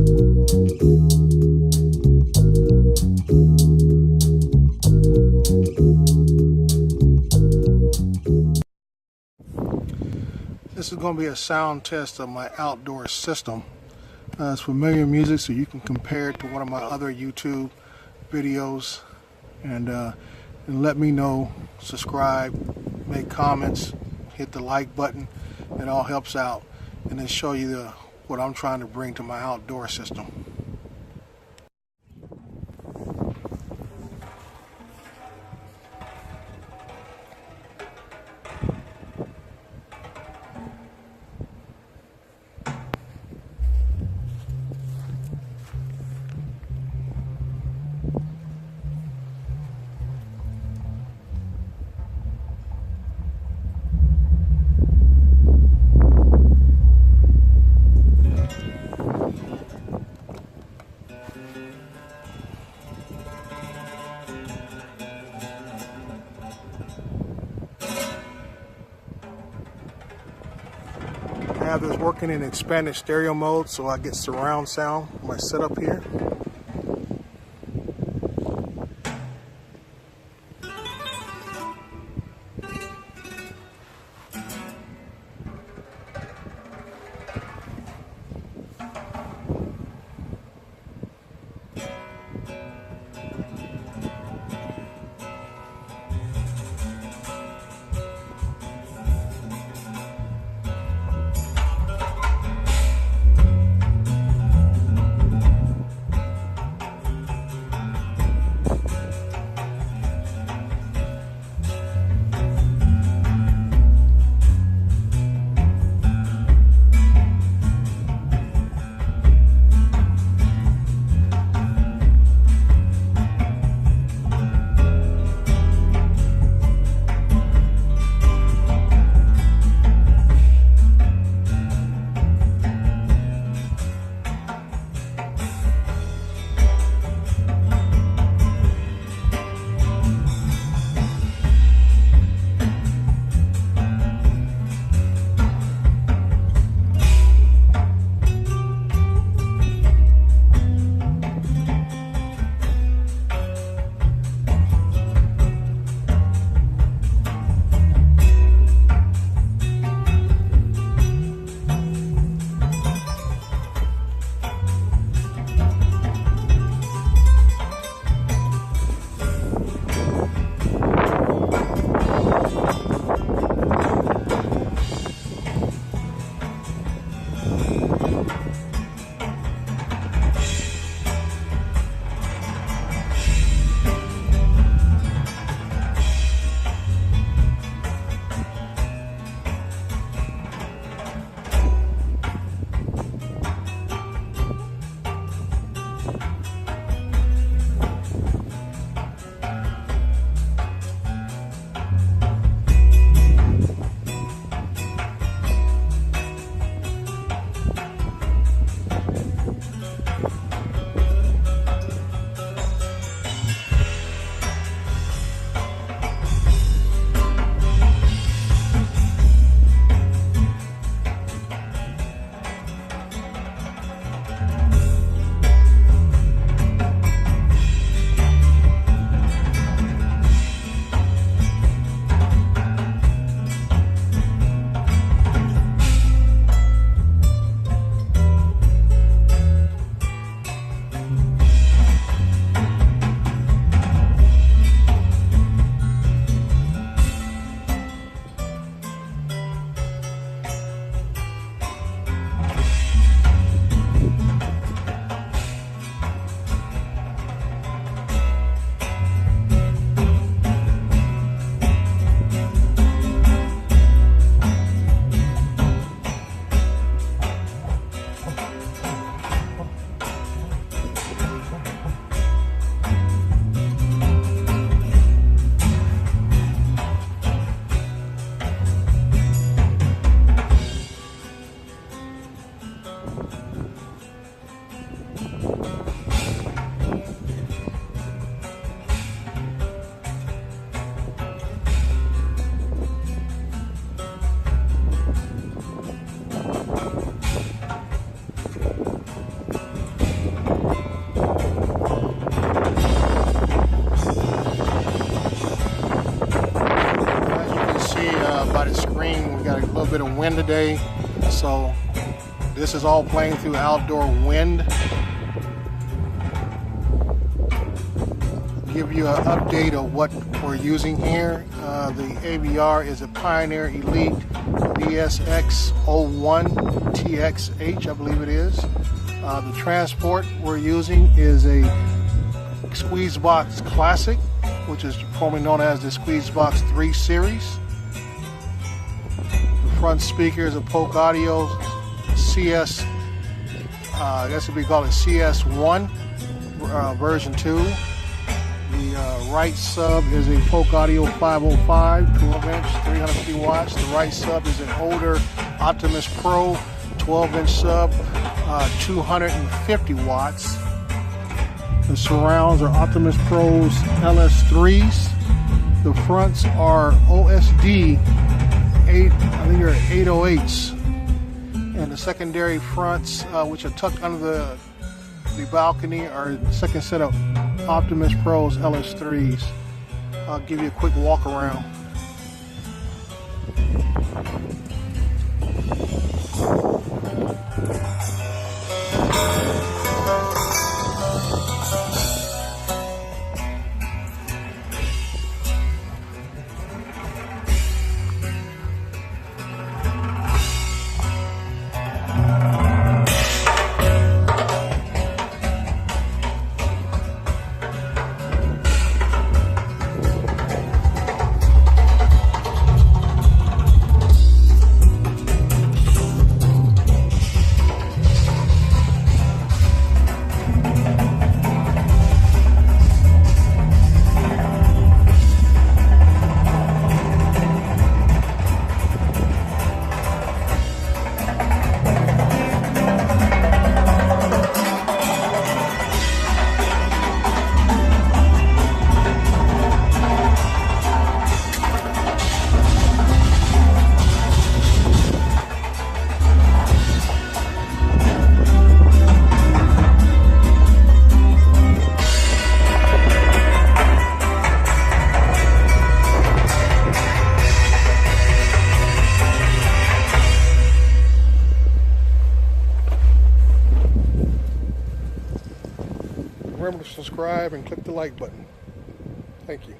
This is going to be a sound test of my outdoor system. It's familiar music, so you can compare it to one of my other YouTube videos, and let me know. Subscribe, make comments, hit the like button. It all helps out, and then show you what I'm trying to bring to my outdoor system. I have this working in expanded stereo mode, so I get surround sound with my setup here. bit of wind today, so this is all playing through outdoor wind. Give you an update of what we're using here. The AVR is a Pioneer Elite BSX01 TXH, I believe it is. The transport we're using is a Squeezebox Classic, which is formerly known as the Squeezebox 3 Series. The front speaker is a Polk Audio CS, I guess it would be called a CS1 version 2. The right sub is a Polk Audio 505, 12-inch, 350 watts. The right sub is an older Optimus Pro 12-inch sub, 250 watts. The surrounds are Optimus Pros LS3s. The fronts are OSD 8, I think they're 808s. And the secondary fronts, which are tucked under the balcony, are the second set of Optimus Pros LS3s. I'll give you a quick walk around. Remember to subscribe and click the like button. Thank you.